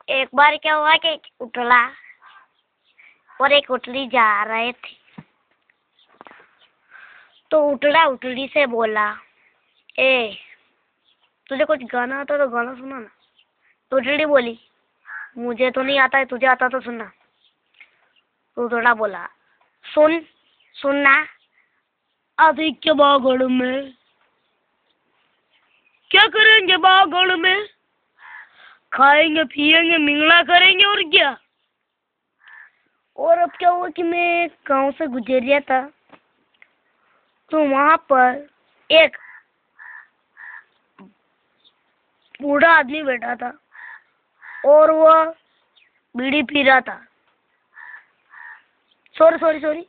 एक बार क्या हुआ कि एक उटला और एक उटली जा रहे थे, तो उटला उटली से बोला, ए तुझे कुछ गाना आता तो गाना सुना ना। तो उटली बोली, मुझे तो नहीं आता है, तुझे आता तो सुनना। तो उटला बोला, सुनना। अभी क्या बागड़ में, क्या करेंगे बागड़ में, खाएंगे पिएंगे मिंगला करेंगे और क्या। और अब क्या हुआ कि मैं गांव से गुजर रहा था, तो वहां पर एक बूढ़ा आदमी बैठा था और वह बीड़ी पी रहा था। सॉरी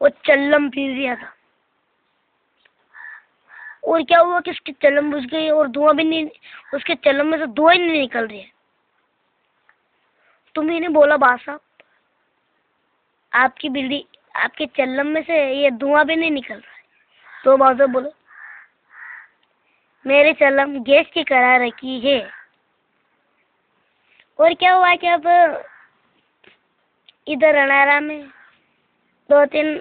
वो चल्लम पी रहा था। और क्या हुआ कि उसकी चल्लम बुझ गई और धुआं भी नहीं, उसके चल्लम में से धुआं ही नहीं निकल रही है। तो मैंने बोला, बा साहब आपकी बीड़ी, आपके चल्लम में से ये धुआं भी नहीं निकल रहा है। तो बा साहब बोलो, मेरे चल्लम गैस की करा रखी है। और क्या हुआ कि अब इधर अनारा में 2-3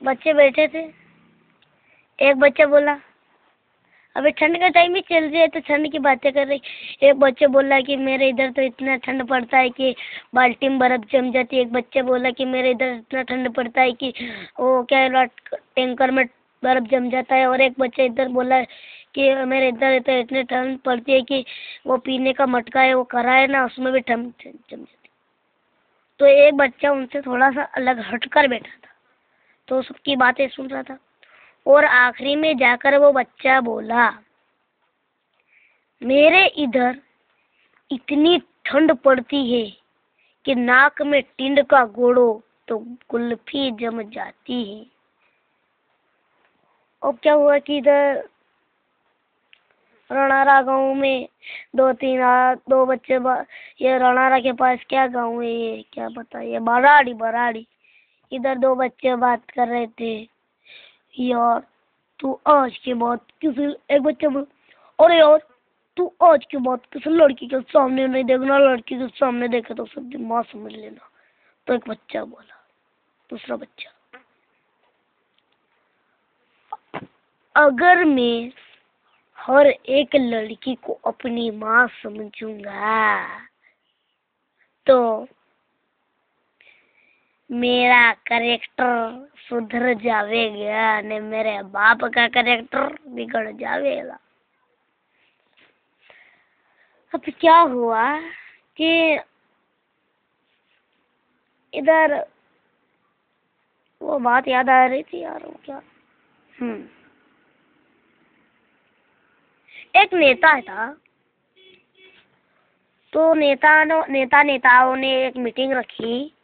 बच्चे बैठे थे। एक बच्चा बोला, अभी ठंड का टाइम ही चल रही है तो ठंड की बातें कर रही। एक बच्चे बोला कि मेरे इधर तो इतना ठंड पड़ता है कि बाल्टी में बर्फ जम जाती है। एक बच्चे बोला कि मेरे इधर इतना ठंड पड़ता है कि वो क्या टैंकर में बर्फ जम जाता है। और एक बच्चा इधर बोला कि मेरे इधर तो इतनी ठंड पड़ती है कि वो पीने का मटका है वो करा है ना, उसमें भी ठंड जम जाती। तो एक बच्चा उनसे थोड़ा सा अलग हटकर बैठा था, तो सबकी बातें सुन रहा था। और आखिरी में जाकर वो बच्चा बोला, मेरे इधर इतनी ठंड पड़ती है कि नाक में टिंड का गोड़ो तो कुल्फी जम जाती है। अब क्या हुआ कि इधर रणारा गांव में 2 बच्चे ये रणारा के पास क्या गांव है, ये क्या पता, ये बराड़ी। इधर 2 बच्चे बात कर रहे थे, यार तू आज के बाद किसी, एक बच्चा बोल, अरे यार तू आज के बाद किसी लड़की के सामने नहीं देखना, लड़की के सामने देखे तो सब माँ समझ लेना। तो एक बच्चा बोला, दूसरा बच्चा, अगर मैं हर एक लड़की को अपनी माँ समझूंगा तो मेरा करेक्टर सुधर जावेगा, ने मेरे बाप का करेक्टर बिगड़ जावेगा। अब क्या हुआ कि इधर वो बात याद आ रही थी यार, वो क्या, एक नेता था। तो नेताओं ने एक मीटिंग रखी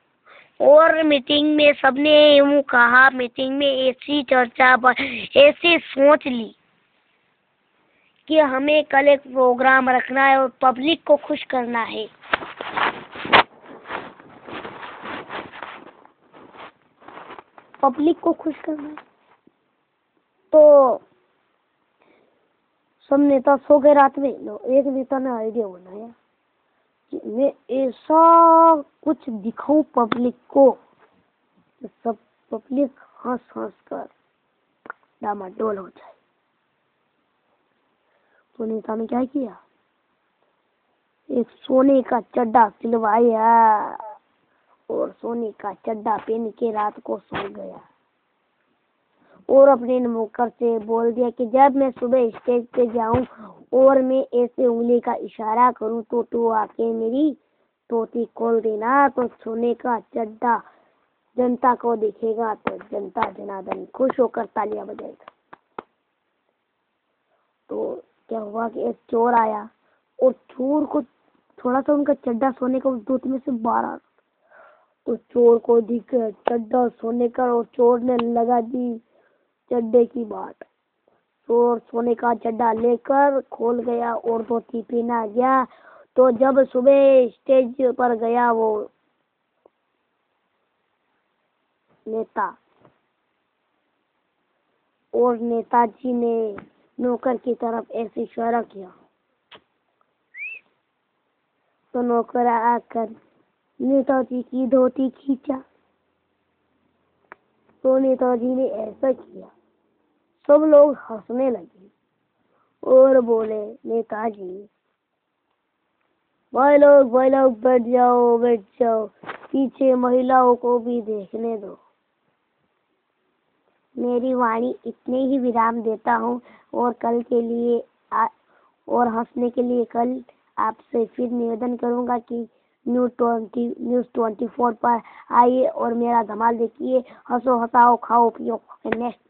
और मीटिंग में सबने यूं कहा, मीटिंग में ऐसी चर्चा पर ऐसी सोच ली कि हमें कल एक प्रोग्राम रखना है और पब्लिक को खुश करना है। पब्लिक को खुश करना है। तो सब नेता सो गए रात में। एक नेता ने आइडिया बनाया कि मैं ऐसा कुछ दिखाऊं पब्लिक को, सब पब्लिक हंस कर डामाडोल हो जाए। तो नेता ने क्या किया, एक सोने का चड्डा सिलवाया और सोने का चड्डा पहन के रात को सो गया और अपने नौकर से बोल दिया कि जब मैं सुबह स्टेज पे जाऊं और मैं ऐसे उंगली का इशारा करूं तो तू आके मेरी टोपी खोल देना। तो सोने का चड्डा जनता को दिखेगा तो जनता जनार्दन खुश होकर तालियां बजाएगा। तो क्या हुआ कि एक चोर आया और चोर को थोड़ा सा उनका चड्डा सोने का उस दूत में से बाहर आ, तो चोर को दिख चड्डा सोने का और चोर ने लगा दी चड्डे की बाट। चोर सोने का चड्डा लेकर खोल गया और धोती पहना गया। तो जब सुबह स्टेज पर गया वो नेता और नेताजी ने नौकर की तरफ ऐसे इशारा किया, तो नौकर आकर नेताजी की धोती खींचा। तो नेताजी ने ऐसा किया, सब लोग हंसने लगे और बोले, नेताजी भाई लोग बैठ जाओ, पीछे महिलाओं को भी देखने दो। मेरी वाणी इतने ही विराम देता हूँ और कल के लिए और हंसने के लिए कल आपसे फिर निवेदन करूंगा कि न्यूज़ 24 पर आइए और मेरा धमाल देखिए। हंसो, हंसाओ, खाओ, पियो। नेक्स्ट।